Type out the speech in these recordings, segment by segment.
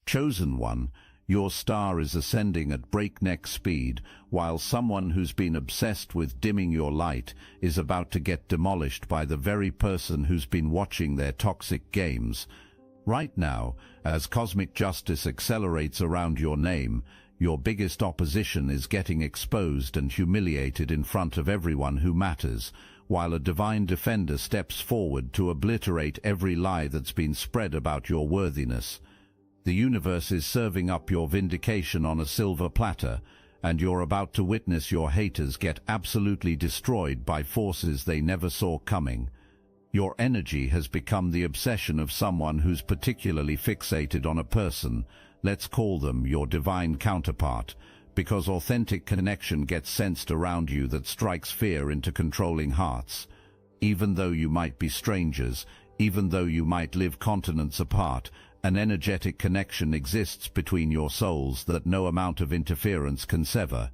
Chosen one, your star is ascending at breakneck speed, while someone who's been obsessed with dimming your light is about to get demolished by the very person who's been watching their toxic games. Right now, as cosmic justice accelerates around your name, your biggest opposition is getting exposed and humiliated in front of everyone who matters, while a divine defender steps forward to obliterate every lie that's been spread about your worthiness. The universe is serving up your vindication on a silver platter, and you're about to witness your haters get absolutely destroyed by forces they never saw coming. Your energy has become the obsession of someone who's particularly fixated on a person. Let's call them your divine counterpart, because authentic connection gets sensed around you that strikes fear into controlling hearts. Even though you might be strangers, even though you might live continents apart, an energetic connection exists between your souls that no amount of interference can sever.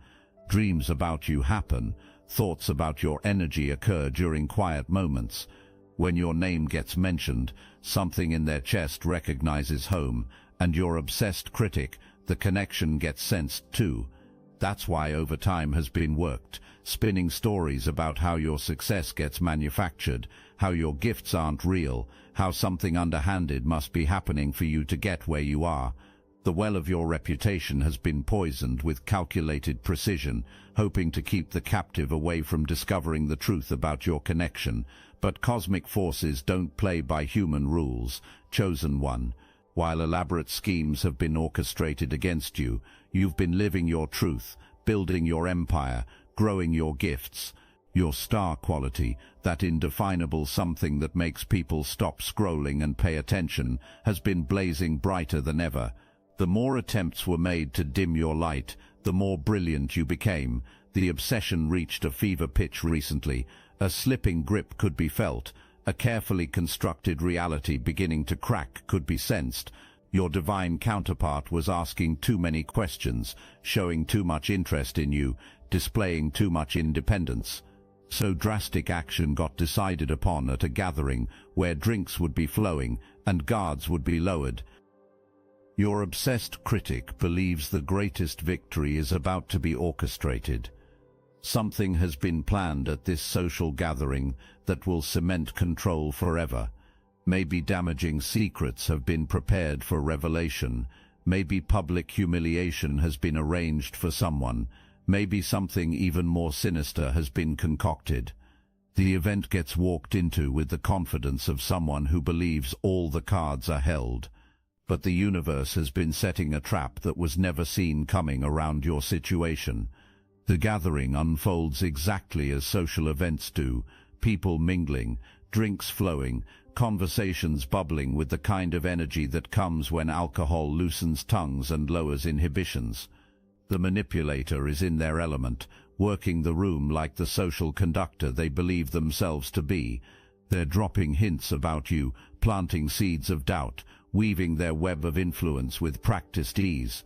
Dreams about you happen. Thoughts about your energy occur during quiet moments. When your name gets mentioned, something in their chest recognizes home, and your obsessed critic, the connection, gets sensed too. That's why overtime has been worked, spinning stories about how your success gets manufactured, how your gifts aren't real, how something underhanded must be happening for you to get where you are. The well of your reputation has been poisoned with calculated precision, hoping to keep the captive away from discovering the truth about your connection. But cosmic forces don't play by human rules. Chosen one, while elaborate schemes have been orchestrated against you, you've been living your truth, building your empire, growing your gifts. Your star quality, that indefinable something that makes people stop scrolling and pay attention, has been blazing brighter than ever. The more attempts were made to dim your light, the more brilliant you became. The obsession reached a fever pitch recently. A slipping grip could be felt. A carefully constructed reality beginning to crack could be sensed. Your divine counterpart was asking too many questions, showing too much interest in you, displaying too much independence. So drastic action got decided upon at a gathering where drinks would be flowing and guards would be lowered. Your obsessed critic believes the greatest victory is about to be orchestrated. Something has been planned at this social gathering that will cement control forever. Maybe damaging secrets have been prepared for revelation. Maybe public humiliation has been arranged for someone. Maybe something even more sinister has been concocted. The event gets walked into with the confidence of someone who believes all the cards are held. But the universe has been setting a trap that was never seen coming around your situation. The gathering unfolds exactly as social events do, people mingling, drinks flowing, conversations bubbling with the kind of energy that comes when alcohol loosens tongues and lowers inhibitions. The manipulator is in their element, working the room like the social conductor they believe themselves to be. They're dropping hints about you, planting seeds of doubt, weaving their web of influence with practiced ease.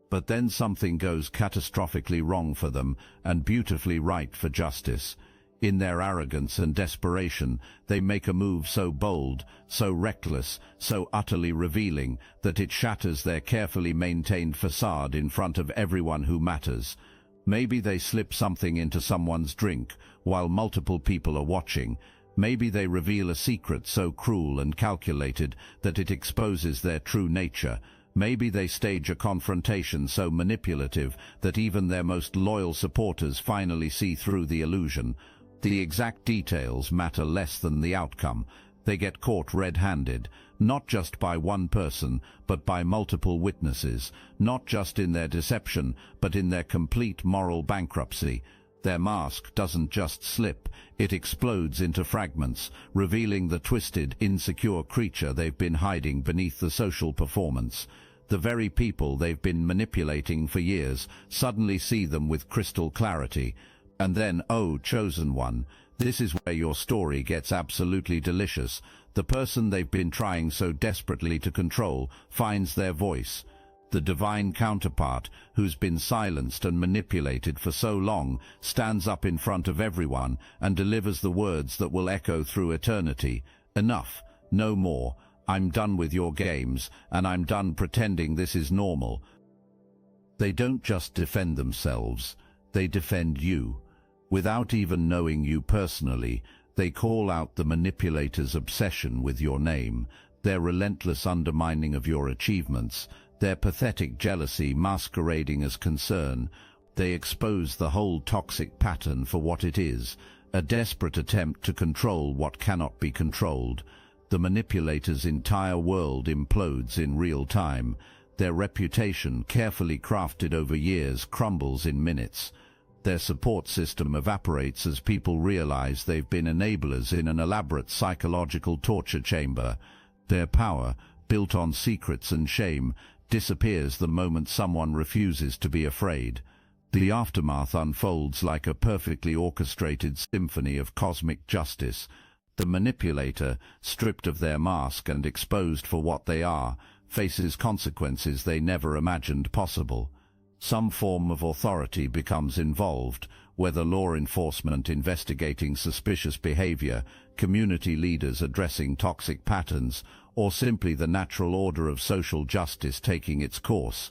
But then something goes catastrophically wrong for them and beautifully right for justice. In their arrogance and desperation, they make a move so bold, so reckless, so utterly revealing that it shatters their carefully maintained facade in front of everyone who matters. Maybe they slip something into someone's drink while multiple people are watching. Maybe they reveal a secret so cruel and calculated that it exposes their true nature. Maybe they stage a confrontation so manipulative that even their most loyal supporters finally see through the illusion. The exact details matter less than the outcome. They get caught red-handed, not just by one person, but by multiple witnesses, not just in their deception, but in their complete moral bankruptcy. Their mask doesn't just slip, it explodes into fragments, revealing the twisted, insecure creature they've been hiding beneath the social performance. The very people they've been manipulating for years suddenly see them with crystal clarity. And then, oh, chosen one, this is where your story gets absolutely delicious. The person they've been trying so desperately to control finds their voice. The divine counterpart, who's been silenced and manipulated for so long, stands up in front of everyone and delivers the words that will echo through eternity. Enough, no more. I'm done with your games, and I'm done pretending this is normal. They don't just defend themselves, they defend you. Without even knowing you personally, they call out the manipulator's obsession with your name, their relentless undermining of your achievements, their pathetic jealousy masquerading as concern. They expose the whole toxic pattern for what it is, a desperate attempt to control what cannot be controlled. The manipulator's entire world implodes in real time. Their reputation, carefully crafted over years, crumbles in minutes. Their support system evaporates as people realize they've been enablers in an elaborate psychological torture chamber. Their power, built on secrets and shame, disappears the moment someone refuses to be afraid. The aftermath unfolds like a perfectly orchestrated symphony of cosmic justice. The manipulator, stripped of their mask and exposed for what they are, faces consequences they never imagined possible. Some form of authority becomes involved, whether law enforcement investigating suspicious behavior, community leaders addressing toxic patterns, or simply the natural order of social justice taking its course.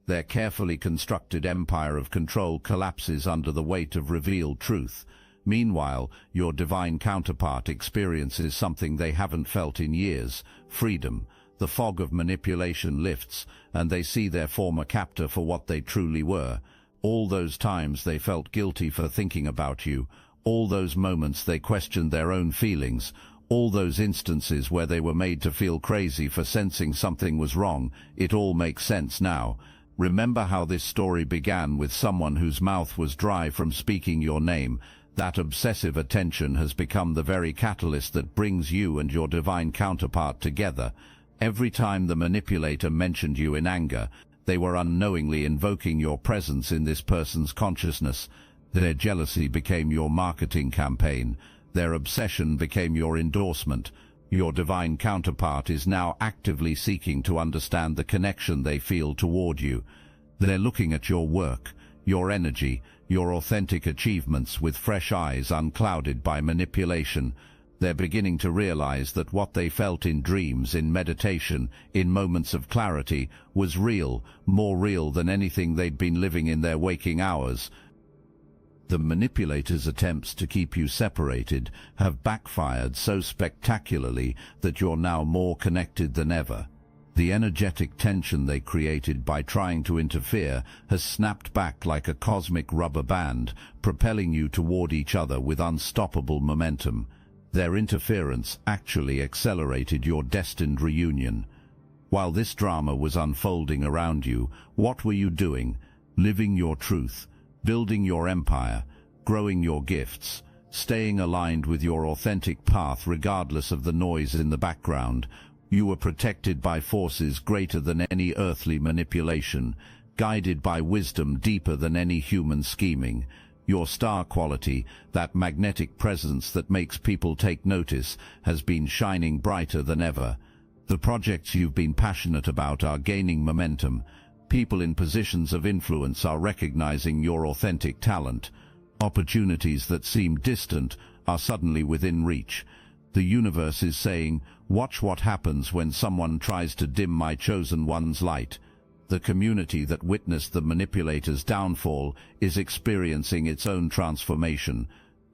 Their carefully constructed empire of control collapses under the weight of revealed truth. Meanwhile, your divine counterpart experiences something they haven't felt in years: freedom. The fog of manipulation lifts, and they see their former captor for what they truly were. All those times they felt guilty for thinking about you, all those moments they questioned their own feelings, all those instances where they were made to feel crazy for sensing something was wrong, it all makes sense now. Remember how this story began with someone whose mouth was dry from speaking your name. That obsessive attention has become the very catalyst that brings you and your divine counterpart together. Every time the manipulator mentioned you in anger, they were unknowingly invoking your presence in this person's consciousness. Their jealousy became your marketing campaign. Their obsession became your endorsement. Your divine counterpart is now actively seeking to understand the connection they feel toward you. They're looking at your work, your energy, your authentic achievements with fresh eyes unclouded by manipulation. They're beginning to realize that what they felt in dreams, in meditation, in moments of clarity, was real, more real than anything they'd been living in their waking hours. The manipulator's attempts to keep you separated have backfired so spectacularly that you're now more connected than ever. The energetic tension they created by trying to interfere has snapped back like a cosmic rubber band, propelling you toward each other with unstoppable momentum. Their interference actually accelerated your destined reunion. While this drama was unfolding around you, what were you doing? Living your truth, building your empire, growing your gifts, staying aligned with your authentic path regardless of the noise in the background. You were protected by forces greater than any earthly manipulation, guided by wisdom deeper than any human scheming. Your star quality, that magnetic presence that makes people take notice, has been shining brighter than ever. The projects you've been passionate about are gaining momentum. People in positions of influence are recognizing your authentic talent. Opportunities that seem distant are suddenly within reach. The universe is saying, "Watch what happens when someone tries to dim my chosen one's light." The community that witnessed the manipulator's downfall is experiencing its own transformation.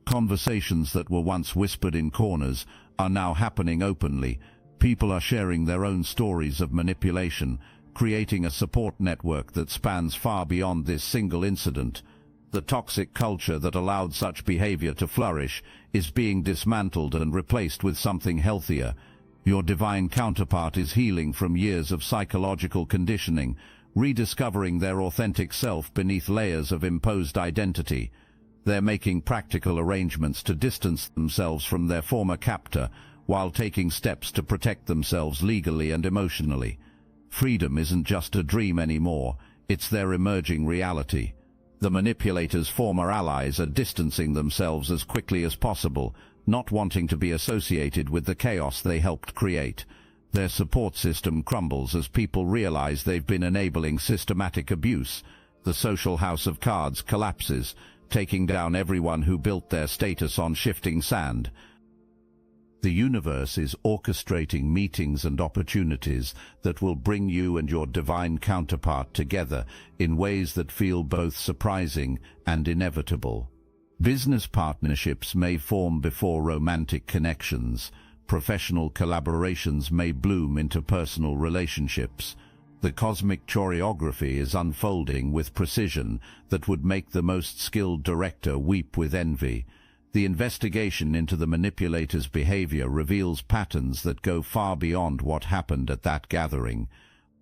Conversations that were once whispered in corners are now happening openly. People are sharing their own stories of manipulation, creating a support network that spans far beyond this single incident. The toxic culture that allowed such behavior to flourish is being dismantled and replaced with something healthier. Your divine counterpart is healing from years of psychological conditioning, rediscovering their authentic self beneath layers of imposed identity. They're making practical arrangements to distance themselves from their former captor, while taking steps to protect themselves legally and emotionally. Freedom isn't just a dream anymore, it's their emerging reality. The manipulator's former allies are distancing themselves as quickly as possible, not wanting to be associated with the chaos they helped create. Their support system crumbles as people realize they've been enabling systematic abuse. The social house of cards collapses, taking down everyone who built their status on shifting sand. The universe is orchestrating meetings and opportunities that will bring you and your divine counterpart together in ways that feel both surprising and inevitable. Business partnerships may form before romantic connections. Professional collaborations may bloom into personal relationships. The cosmic choreography is unfolding with precision that would make the most skilled director weep with envy. The investigation into the manipulator's behavior reveals patterns that go far beyond what happened at that gathering.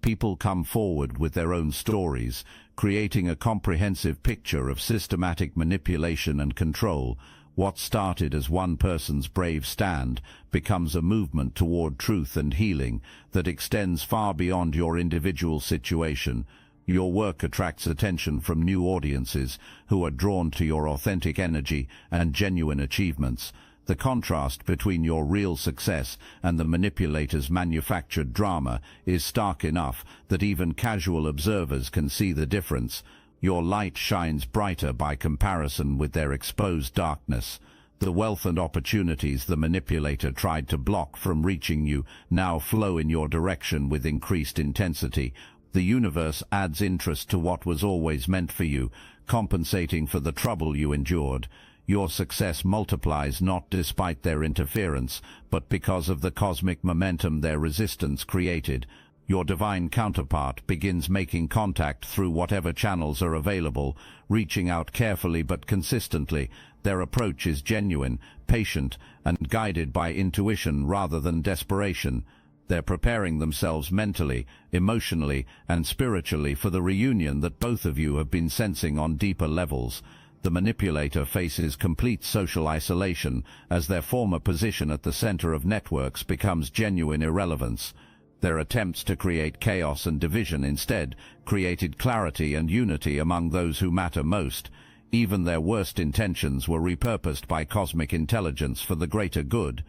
People come forward with their own stories, creating a comprehensive picture of systematic manipulation and control. What started as one person's brave stand becomes a movement toward truth and healing that extends far beyond your individual situation. Your work attracts attention from new audiences who are drawn to your authentic energy and genuine achievements. The contrast between your real success and the manipulator's manufactured drama is stark enough that even casual observers can see the difference. Your light shines brighter by comparison with their exposed darkness. The wealth and opportunities the manipulator tried to block from reaching you now flow in your direction with increased intensity. The universe adds interest to what was always meant for you, compensating for the trouble you endured. Your success multiplies not despite their interference, but because of the cosmic momentum their resistance created. Your divine counterpart begins making contact through whatever channels are available, reaching out carefully but consistently. Their approach is genuine, patient, and guided by intuition rather than desperation. They're preparing themselves mentally, emotionally, and spiritually for the reunion that both of you have been sensing on deeper levels. The manipulator faces complete social isolation as their former position at the center of networks becomes genuine irrelevance. Their attempts to create chaos and division instead created clarity and unity among those who matter most. Even their worst intentions were repurposed by cosmic intelligence for the greater good.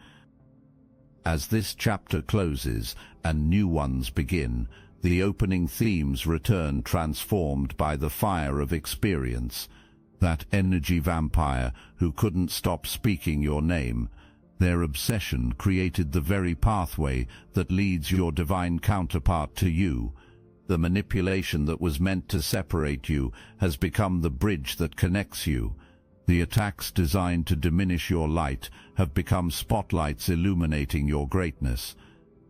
As this chapter closes and new ones begin, the opening themes return transformed by the fire of experience. That energy vampire who couldn't stop speaking your name. Their obsession created the very pathway that leads your divine counterpart to you. The manipulation that was meant to separate you has become the bridge that connects you. The attacks designed to diminish your light have become spotlights illuminating your greatness.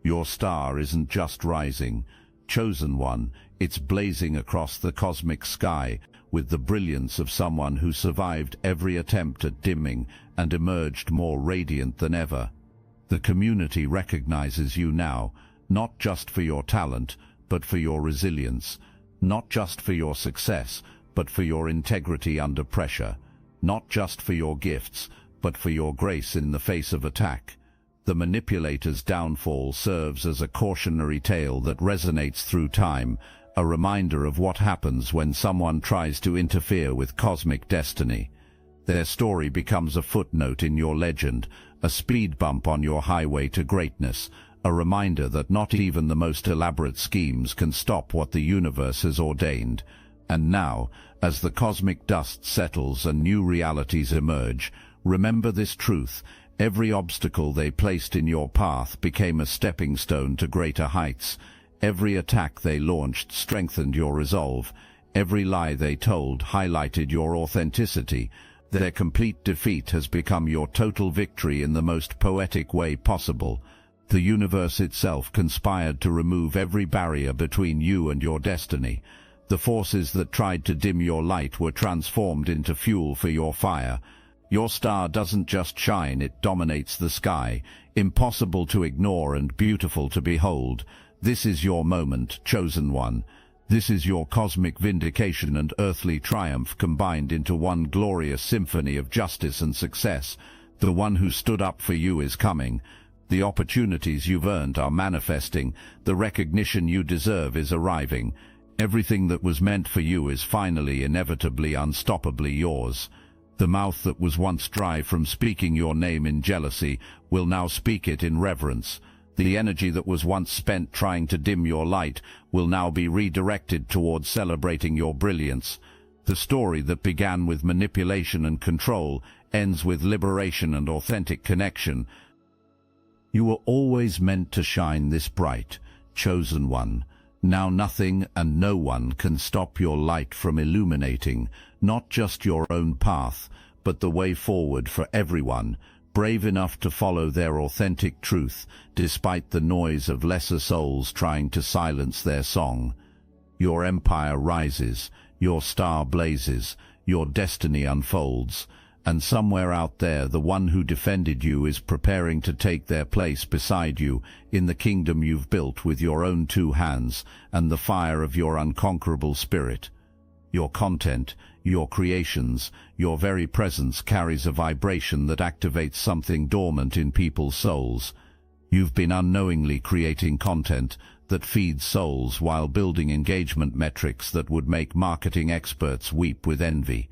Your star isn't just rising, chosen one, it's blazing across the cosmic sky with the brilliance of someone who survived every attempt at dimming and emerged more radiant than ever. The community recognizes you now, not just for your talent, but for your resilience, not just for your success, but for your integrity under pressure. Not just for your gifts, but for your grace in the face of attack. The manipulator's downfall serves as a cautionary tale that resonates through time, a reminder of what happens when someone tries to interfere with cosmic destiny. Their story becomes a footnote in your legend, a speed bump on your highway to greatness, a reminder that not even the most elaborate schemes can stop what the universe has ordained. And now, as the cosmic dust settles and new realities emerge, remember this truth: every obstacle they placed in your path became a stepping stone to greater heights. Every attack they launched strengthened your resolve. Every lie they told highlighted your authenticity. Their complete defeat has become your total victory in the most poetic way possible. The universe itself conspired to remove every barrier between you and your destiny. The forces that tried to dim your light were transformed into fuel for your fire. Your star doesn't just shine, it dominates the sky, impossible to ignore and beautiful to behold. This is your moment, chosen one. This is your cosmic vindication and earthly triumph combined into one glorious symphony of justice and success. The one who stood up for you is coming. The opportunities you've earned are manifesting. The recognition you deserve is arriving. Everything that was meant for you is finally, inevitably, unstoppably yours. The mouth that was once dry from speaking your name in jealousy will now speak it in reverence. The energy that was once spent trying to dim your light will now be redirected towards celebrating your brilliance. The story that began with manipulation and control ends with liberation and authentic connection. You were always meant to shine this bright, chosen one. Now nothing and no one can stop your light from illuminating, not just your own path, but the way forward for everyone, brave enough to follow their authentic truth, despite the noise of lesser souls trying to silence their song. Your empire rises, your star blazes, your destiny unfolds, and somewhere out there the one who defended you is preparing to take their place beside you in the kingdom you've built with your own 2 hands and the fire of your unconquerable spirit. Your content, your creations, your very presence carries a vibration that activates something dormant in people's souls. You've been unknowingly creating content that feeds souls while building engagement metrics that would make marketing experts weep with envy.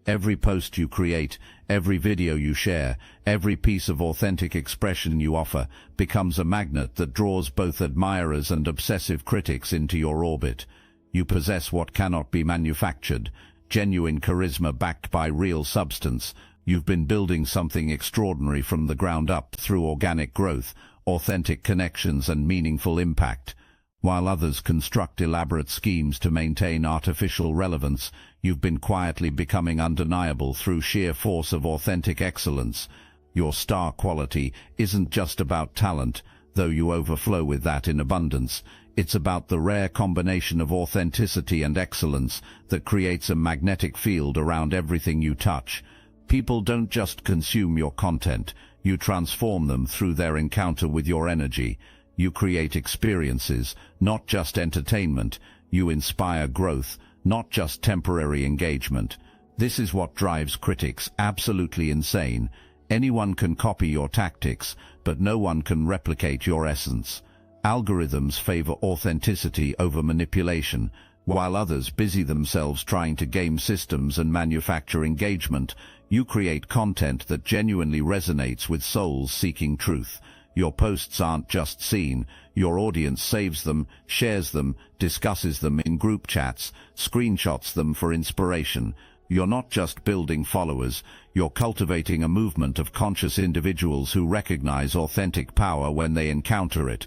Every post you create, every video you share, every piece of authentic expression you offer becomes a magnet that draws both admirers and obsessive critics into your orbit. You possess what cannot be manufactured, genuine charisma backed by real substance. You've been building something extraordinary from the ground up through organic growth, authentic connections and meaningful impact. While others construct elaborate schemes to maintain artificial relevance, you've been quietly becoming undeniable through sheer force of authentic excellence. Your star quality isn't just about talent, though you overflow with that in abundance. It's about the rare combination of authenticity and excellence that creates a magnetic field around everything you touch. People don't just consume your content, you transform them through their encounter with your energy. You create experiences, not just entertainment. You inspire growth, not just temporary engagement. This is what drives critics absolutely insane. Anyone can copy your tactics, but no one can replicate your essence. Algorithms favor authenticity over manipulation, while others busy themselves trying to game systems and manufacture engagement. You create content that genuinely resonates with souls seeking truth. Your posts aren't just seen, your audience saves them, shares them, discusses them in group chats, screenshots them for inspiration. You're not just building followers, you're cultivating a movement of conscious individuals who recognize authentic power when they encounter it.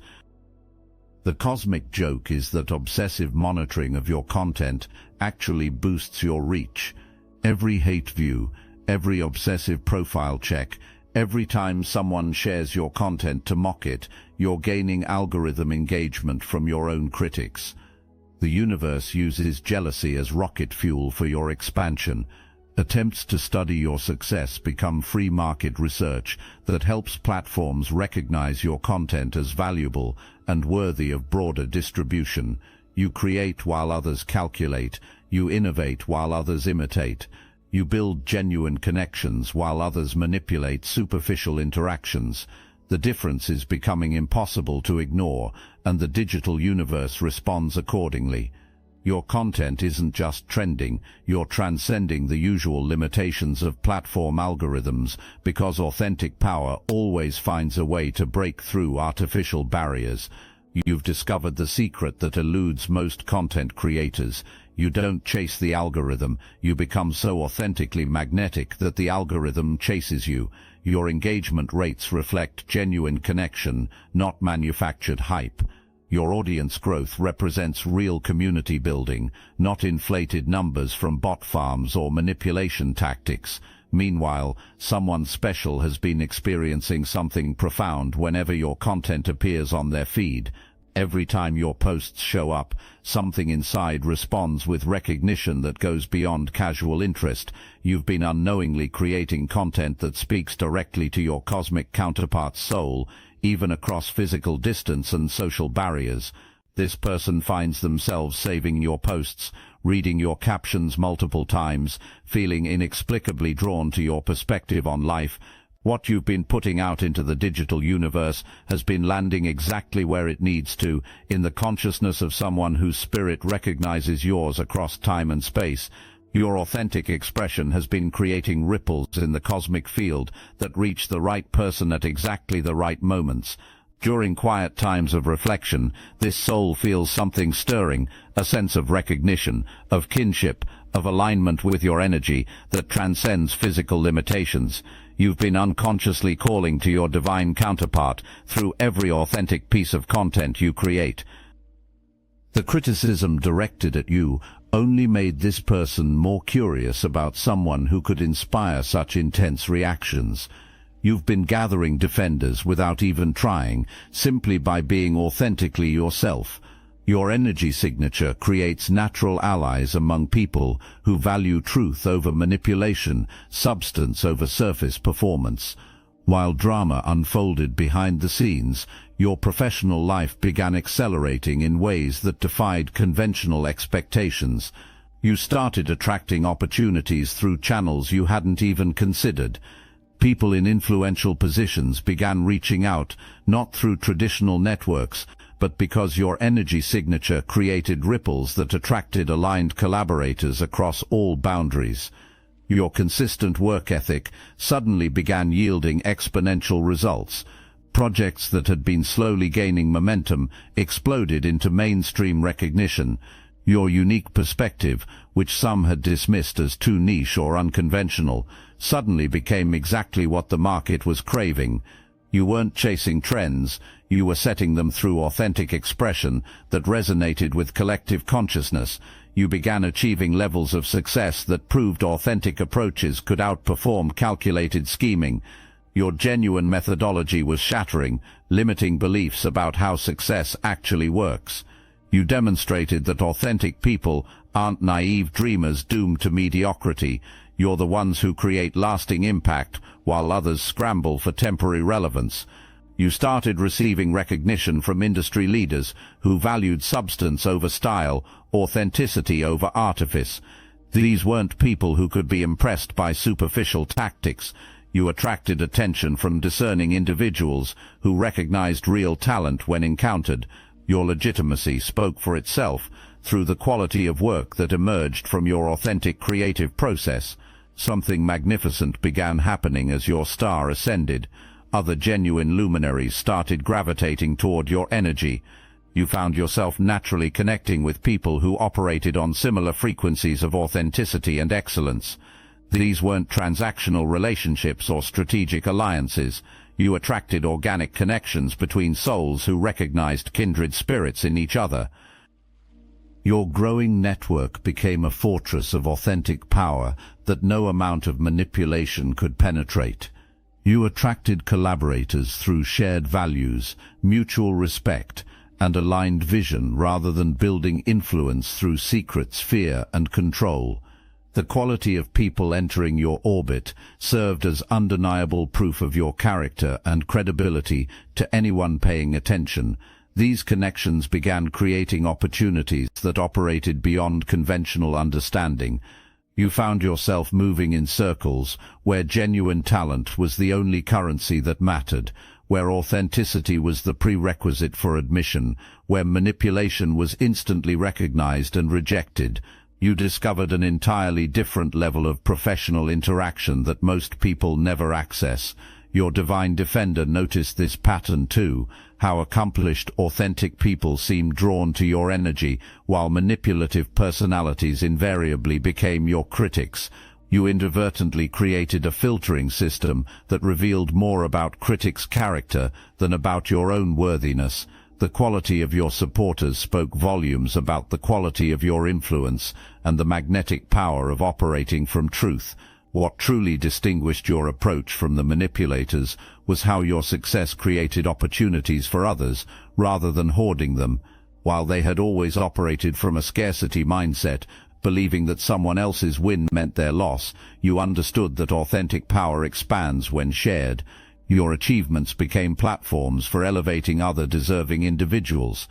The cosmic joke is that obsessive monitoring of your content actually boosts your reach. Every hate view, every obsessive profile check, every time someone shares your content to mock it, you're gaining algorithm engagement from your own critics. The universe uses jealousy as rocket fuel for your expansion. Attempts to study your success become free market research that helps platforms recognize your content as valuable and worthy of broader distribution. You create while others calculate. You innovate while others imitate. You build genuine connections while others manipulate superficial interactions. The difference is becoming impossible to ignore, and the digital universe responds accordingly. Your content isn't just trending, you're transcending the usual limitations of platform algorithms, because authentic power always finds a way to break through artificial barriers. You've discovered the secret that eludes most content creators. You don't chase the algorithm, you become so authentically magnetic that the algorithm chases you. Your engagement rates reflect genuine connection, not manufactured hype. Your audience growth represents real community building, not inflated numbers from bot farms or manipulation tactics. Meanwhile, someone special has been experiencing something profound whenever your content appears on their feed. Every time your posts show up, something inside responds with recognition that goes beyond casual interest. You've been unknowingly creating content that speaks directly to your cosmic counterpart's soul, even across physical distance and social barriers. This person finds themselves saving your posts, reading your captions multiple times, feeling inexplicably drawn to your perspective on life. What you've been putting out into the digital universe has been landing exactly where it needs to, in the consciousness of someone whose spirit recognizes yours across time and space. Your authentic expression has been creating ripples in the cosmic field that reach the right person at exactly the right moments. During quiet times of reflection, this soul feels something stirring, a sense of recognition, of kinship, of alignment with your energy that transcends physical limitations. You've been unconsciously calling to your divine counterpart through every authentic piece of content you create. The criticism directed at you only made this person more curious about someone who could inspire such intense reactions. You've been gathering defenders without even trying, simply by being authentically yourself. Your energy signature creates natural allies among people who value truth over manipulation, substance over surface performance. While drama unfolded behind the scenes, your professional life began accelerating in ways that defied conventional expectations. You started attracting opportunities through channels you hadn't even considered. People in influential positions began reaching out, not through traditional networks, but because your energy signature created ripples that attracted aligned collaborators across all boundaries. Your consistent work ethic suddenly began yielding exponential results. Projects that had been slowly gaining momentum exploded into mainstream recognition. Your unique perspective, which some had dismissed as too niche or unconventional, suddenly became exactly what the market was craving. You weren't chasing trends, you were setting them through authentic expression that resonated with collective consciousness. You began achieving levels of success that proved authentic approaches could outperform calculated scheming. Your genuine methodology was shattering, limiting beliefs about how success actually works. You demonstrated that authentic people aren't naive dreamers doomed to mediocrity. You're the ones who create lasting impact while others scramble for temporary relevance. You started receiving recognition from industry leaders who valued substance over style, authenticity over artifice. These weren't people who could be impressed by superficial tactics. You attracted attention from discerning individuals who recognized real talent when encountered. Your legitimacy spoke for itself through the quality of work that emerged from your authentic creative process. Something magnificent began happening as your star ascended. Other genuine luminaries started gravitating toward your energy. You found yourself naturally connecting with people who operated on similar frequencies of authenticity and excellence. These weren't transactional relationships or strategic alliances. You attracted organic connections between souls who recognized kindred spirits in each other. Your growing network became a fortress of authentic power that no amount of manipulation could penetrate. You attracted collaborators through shared values, mutual respect, and aligned vision rather than building influence through secrets, fear, and control. The quality of people entering your orbit served as undeniable proof of your character and credibility to anyone paying attention. These connections began creating opportunities that operated beyond conventional understanding. You found yourself moving in circles where genuine talent was the only currency that mattered, where authenticity was the prerequisite for admission, where manipulation was instantly recognized and rejected. You discovered an entirely different level of professional interaction that most people never access. Your divine defender noticed this pattern too, how accomplished, authentic people seemed drawn to your energy, while manipulative personalities invariably became your critics. You inadvertently created a filtering system that revealed more about critics' character than about your own worthiness. The quality of your supporters spoke volumes about the quality of your influence and the magnetic power of operating from truth. What truly distinguished your approach from the manipulators was how your success created opportunities for others, rather than hoarding them. While they had always operated from a scarcity mindset, believing that someone else's win meant their loss, you understood that authentic power expands when shared. Your achievements became platforms for elevating other deserving individuals.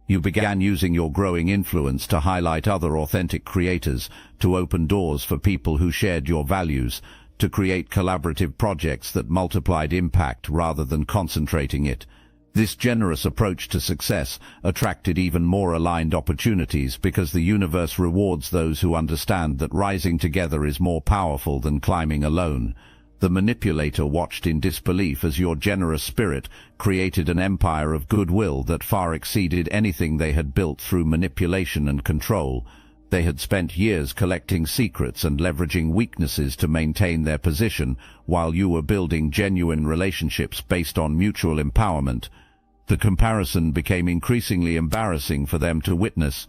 You began using your growing influence to highlight other authentic creators, to open doors for people who shared your values, to create collaborative projects that multiplied impact rather than concentrating it. This generous approach to success attracted even more aligned opportunities because the universe rewards those who understand that rising together is more powerful than climbing alone. The manipulator watched in disbelief as your generous spirit created an empire of goodwill that far exceeded anything they had built through manipulation and control. They had spent years collecting secrets and leveraging weaknesses to maintain their position, while you were building genuine relationships based on mutual empowerment. The comparison became increasingly embarrassing for them to witness.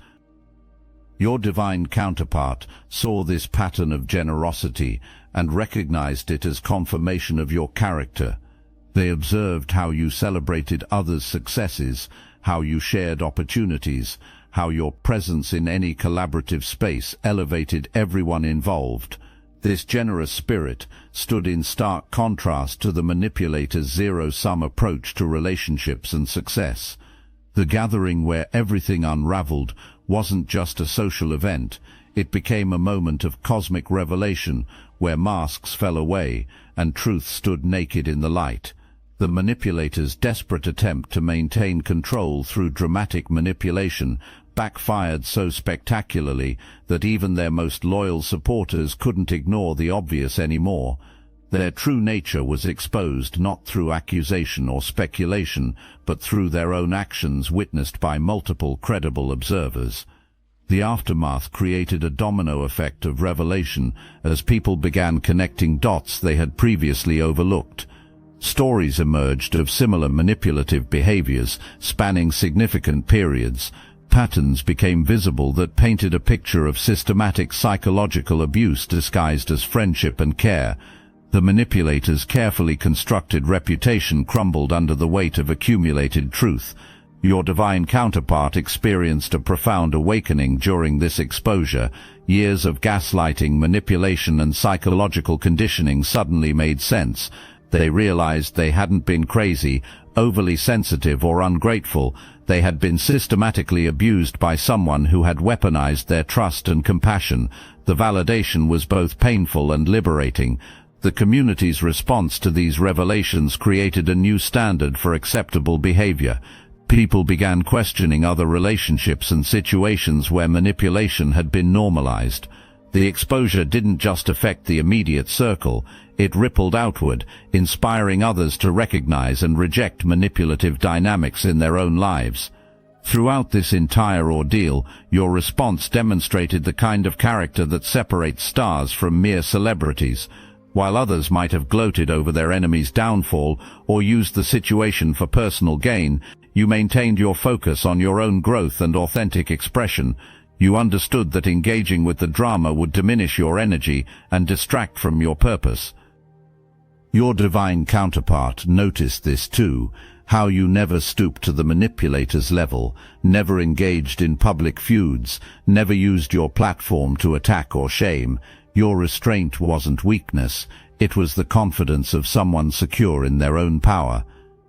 Your divine counterpart saw this pattern of generosity and recognized it as confirmation of your character. They observed how you celebrated others' successes, how you shared opportunities, how your presence in any collaborative space elevated everyone involved. This generous spirit stood in stark contrast to the manipulator's zero-sum approach to relationships and success. The gathering where everything unraveled wasn't just a social event, it became a moment of cosmic revelation where masks fell away and truth stood naked in the light. The manipulator's desperate attempt to maintain control through dramatic manipulation backfired so spectacularly that even their most loyal supporters couldn't ignore the obvious anymore. Their true nature was exposed not through accusation or speculation, but through their own actions witnessed by multiple credible observers. The aftermath created a domino effect of revelation as people began connecting dots they had previously overlooked. Stories emerged of similar manipulative behaviors spanning significant periods. Patterns became visible that painted a picture of systematic psychological abuse disguised as friendship and care. The manipulator's carefully constructed reputation crumbled under the weight of accumulated truth. Your divine counterpart experienced a profound awakening during this exposure. Years of gaslighting, manipulation, and psychological conditioning suddenly made sense. They realized they hadn't been crazy, overly sensitive, or ungrateful. They had been systematically abused by someone who had weaponized their trust and compassion. The validation was both painful and liberating. The community's response to these revelations created a new standard for acceptable behavior. People began questioning other relationships and situations where manipulation had been normalized. The exposure didn't just affect the immediate circle, it rippled outward, inspiring others to recognize and reject manipulative dynamics in their own lives. Throughout this entire ordeal, your response demonstrated the kind of character that separates stars from mere celebrities. While others might have gloated over their enemy's downfall or used the situation for personal gain, you maintained your focus on your own growth and authentic expression. You understood that engaging with the drama would diminish your energy and distract from your purpose. Your divine counterpart noticed this too, how you never stooped to the manipulator's level, never engaged in public feuds, never used your platform to attack or shame. Your restraint wasn't weakness, it was the confidence of someone secure in their own power.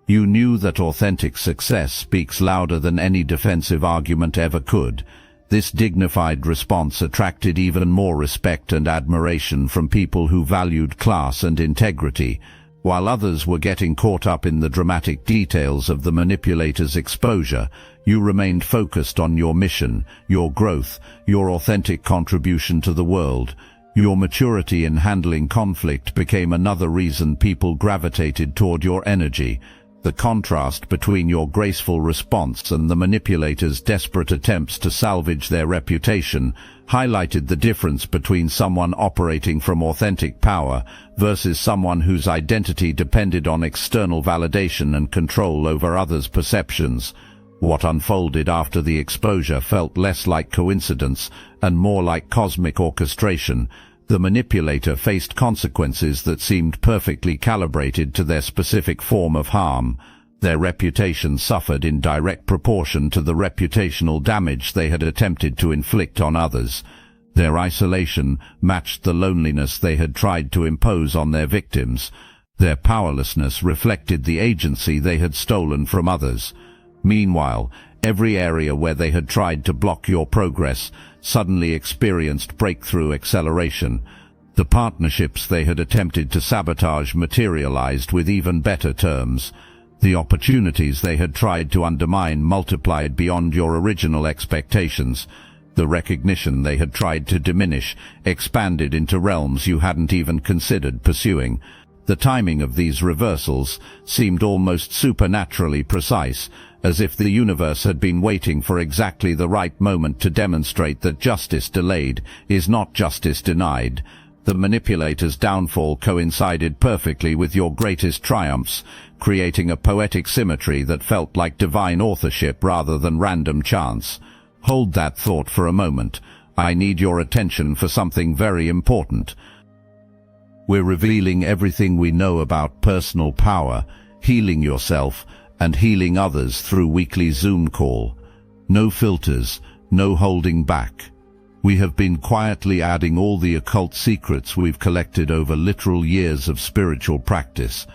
You knew that authentic success speaks louder than any defensive argument ever could. This dignified response attracted even more respect and admiration from people who valued class and integrity. While others were getting caught up in the dramatic details of the manipulator's exposure, you remained focused on your mission, your growth, your authentic contribution to the world. Your maturity in handling conflict became another reason people gravitated toward your energy. The contrast between your graceful response and the manipulator's desperate attempts to salvage their reputation highlighted the difference between someone operating from authentic power versus someone whose identity depended on external validation and control over others' perceptions. What unfolded after the exposure felt less like coincidence and more like cosmic orchestration. The manipulator faced consequences that seemed perfectly calibrated to their specific form of harm. Their reputation suffered in direct proportion to the reputational damage they had attempted to inflict on others. Their isolation matched the loneliness they had tried to impose on their victims. Their powerlessness reflected the agency they had stolen from others. Meanwhile, every area where they had tried to block your progress suddenly experienced breakthrough acceleration. The partnerships they had attempted to sabotage materialized with even better terms. The opportunities they had tried to undermine multiplied beyond your original expectations. The recognition they had tried to diminish expanded into realms you hadn't even considered pursuing. The timing of these reversals seemed almost supernaturally precise, as if the universe had been waiting for exactly the right moment to demonstrate that justice delayed is not justice denied. The manipulator's downfall coincided perfectly with your greatest triumphs, creating a poetic symmetry that felt like divine authorship rather than random chance. Hold that thought for a moment. I need your attention for something very important. We're revealing everything we know about personal power, healing yourself, and healing others through weekly Zoom call. No filters, no holding back. We have been quietly adding all the occult secrets we've collected over literal years of spiritual practice.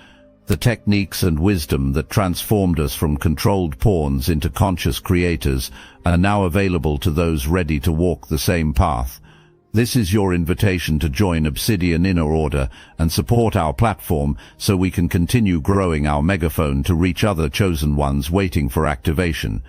The techniques and wisdom that transformed us from controlled pawns into conscious creators are now available to those ready to walk the same path. This is your invitation to join Obsidian Inner Order and support our platform so we can continue growing our megaphone to reach other chosen ones waiting for activation.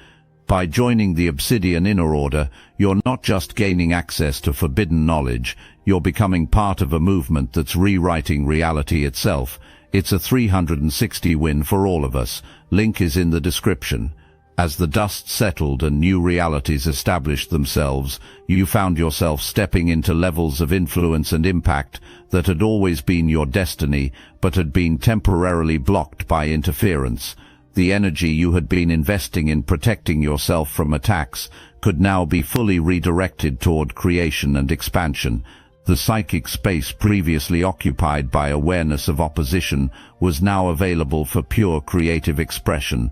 By joining the Obsidian Inner Order, you're not just gaining access to forbidden knowledge, you're becoming part of a movement that's rewriting reality itself. It's a 360 win for all of us. Link is in the description. As the dust settled and new realities established themselves, you found yourself stepping into levels of influence and impact that had always been your destiny, but had been temporarily blocked by interference. The energy you had been investing in protecting yourself from attacks could now be fully redirected toward creation and expansion. The psychic space previously occupied by awareness of opposition was now available for pure creative expression.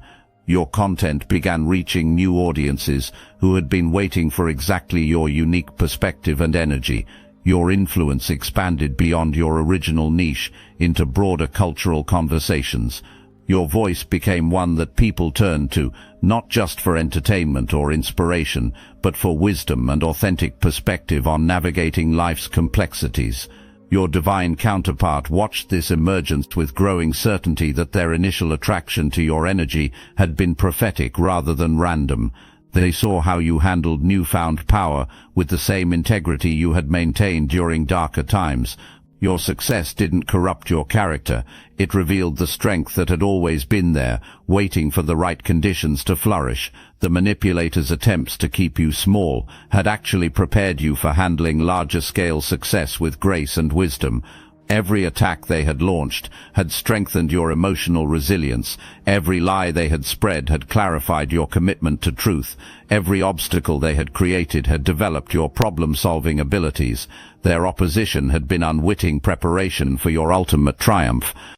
Your content began reaching new audiences who had been waiting for exactly your unique perspective and energy. Your influence expanded beyond your original niche into broader cultural conversations. Your voice became one that people turned to, not just for entertainment or inspiration, but for wisdom and authentic perspective on navigating life's complexities. Your divine counterpart watched this emergence with growing certainty that their initial attraction to your energy had been prophetic rather than random. They saw how you handled newfound power with the same integrity you had maintained during darker times. Your success didn't corrupt your character. It revealed the strength that had always been there, waiting for the right conditions to flourish. The manipulator's attempts to keep you small had actually prepared you for handling larger-scale success with grace and wisdom. Every attack they had launched had strengthened your emotional resilience. Every lie they had spread had clarified your commitment to truth. Every obstacle they had created had developed your problem-solving abilities. Their opposition had been unwitting preparation for your ultimate triumph.